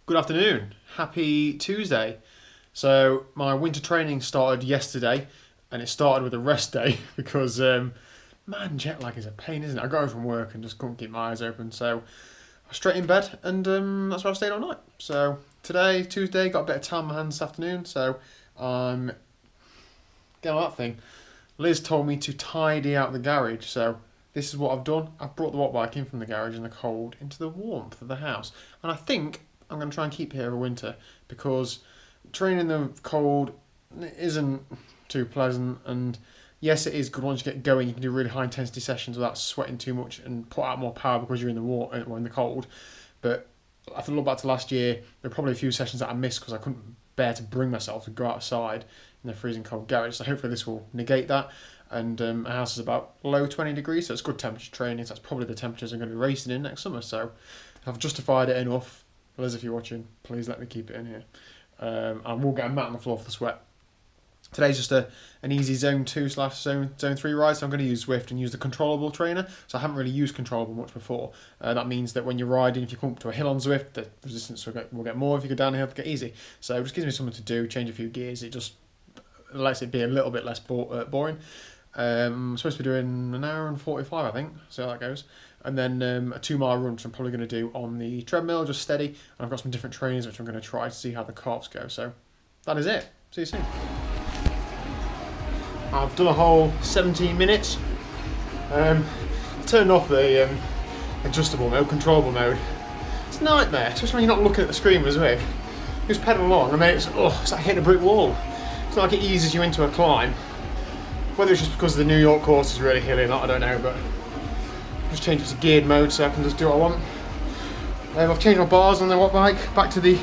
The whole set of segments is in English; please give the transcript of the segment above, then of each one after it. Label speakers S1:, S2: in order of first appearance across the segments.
S1: Good afternoon. Happy Tuesday. So my winter training started yesterday, and it started with a rest day because man, jet lag is a pain, isn't it? I got home from work and just couldn't keep my eyes open, so I was straight in bed, and that's where I stayed all night. So today, Tuesday, got a bit of time on my hands this afternoon, so I'm getting on that thing. Liz told me to tidy out the garage, so this is what I've done. I've brought the watt bike in from the garage in the cold into the warmth of the house, and I think I'm going to try and keep it here over winter because training in the cold isn't too pleasant. And yes, it is good once you get going. You can do really high intensity sessions without sweating too much and put out more power because you're in the water or in the cold. But if I look back to last year, there were probably a few sessions that I missed because I couldn't bear to bring myself to go outside in the freezing cold garage. So hopefully this will negate that. And our house is about low 20 degrees, so it's good temperature training. So that's probably the temperatures I'm going to be racing in next summer. So I've justified it enough. Liz, if you're watching, please let me keep it in here. And we'll get a mat on the floor for the sweat. Today's just an easy zone 2/zone 3 ride, so I'm going to use Zwift and use the controllable trainer. So I haven't really used controllable much before. That means that when you're riding, if you come up to a hill on Zwift, the resistance will get more. If you go down a hill, it'll get easy. So it just gives me something to do, change a few gears. It just lets it be a little bit less boring. I'm supposed to be doing an hour and 45, I think. See how that goes. And then a 2-mile run, which I'm probably going to do on the treadmill, just steady. And I've got some different trainers, which I'm going to try to see how the calves go. So that is it. See you soon. I've done a whole 17 minutes. Turned off the adjustable mode, controllable mode. It's a nightmare, especially when you're not looking at the screen with Zwift. You just pedal along, and then it's like hitting a brick wall. It's not like it eases you into a climb. Whether it's just because the New York course is really hilly or not, I don't know, but just change it to geared mode so I can just do what I want. I've changed my bars on the watt bike back to the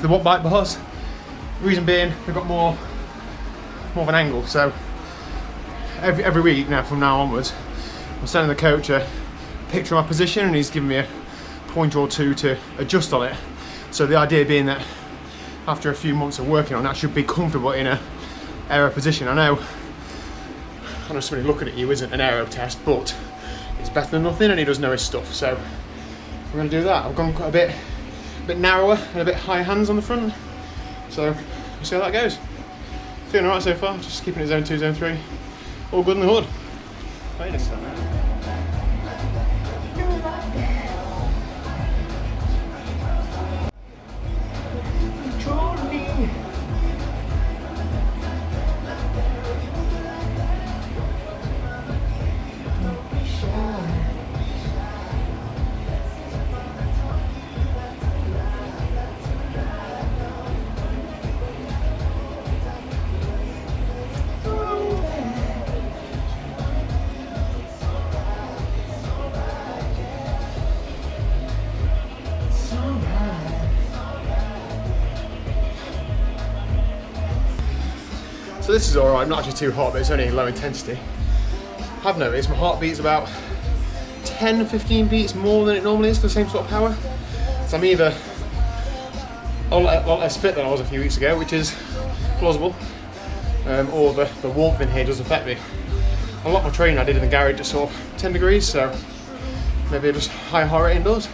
S1: watt bike bars. Reason being, they've got more of an angle. So every week now, from now onwards, I'm sending the coach a picture of my position, and he's giving me a point or two to adjust on it. So the idea being that after a few months of working on that, I should be comfortable in a aero position. I know somebody looking at you isn't an aero test, but it's better than nothing, and he does know his stuff. So we're going to do that. I've gone quite a bit narrower and a bit higher hands on the front. So we'll see how that goes. Feeling alright so far, just keeping it zone 2, zone 3. All good in the hood. Wait a second. So this is alright, not actually too hot, but it's only low intensity. I've noticed my heartbeat's about 10-15 beats more than it normally is for the same sort of power. So I'm either a lot less fit than I was a few weeks ago, which is plausible, or the warmth in here does affect me. A lot of my training I did in the garage at sort of 10 degrees, so maybe just high heart rate indoors.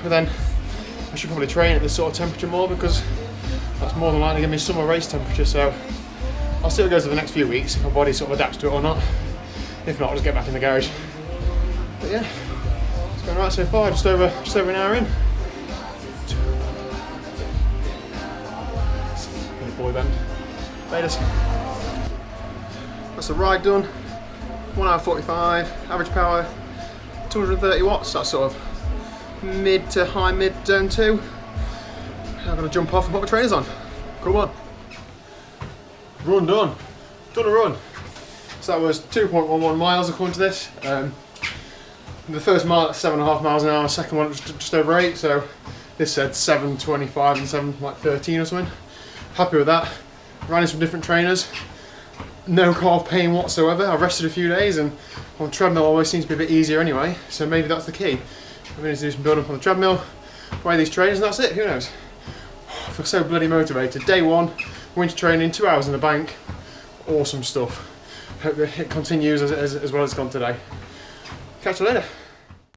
S1: But then I should probably train at this sort of temperature more, because that's more than likely to give me summer race temperature. So I'll see what goes over the next few weeks, if my body sort of adapts to it or not. If not, I'll just get back in the garage. But yeah, it's going right so far, just over an hour in. Boy band. Laters. That's the ride done. 1 hour 45, average power 230 watts. That's sort of mid to high mid zone 2. I'm going to jump off and put my trainers on. Come on. Run done. Done a run. So that was 2.11 miles according to this. The first mile at 7.5 miles an hour, the second one was just over 8, so this said 7.25 and 7.13 or something. Happy with that. Ran in some different trainers. No calf pain whatsoever. I've rested a few days, and on the treadmill always seems to be a bit easier anyway, so maybe that's the key. I'm going to do some build up on the treadmill, weigh these trainers, and that's it. Who knows? I feel so bloody motivated. Day 1, winter training, 2 hours in the bank. Awesome stuff. Hope that it continues as well as it's gone today. Catch you later.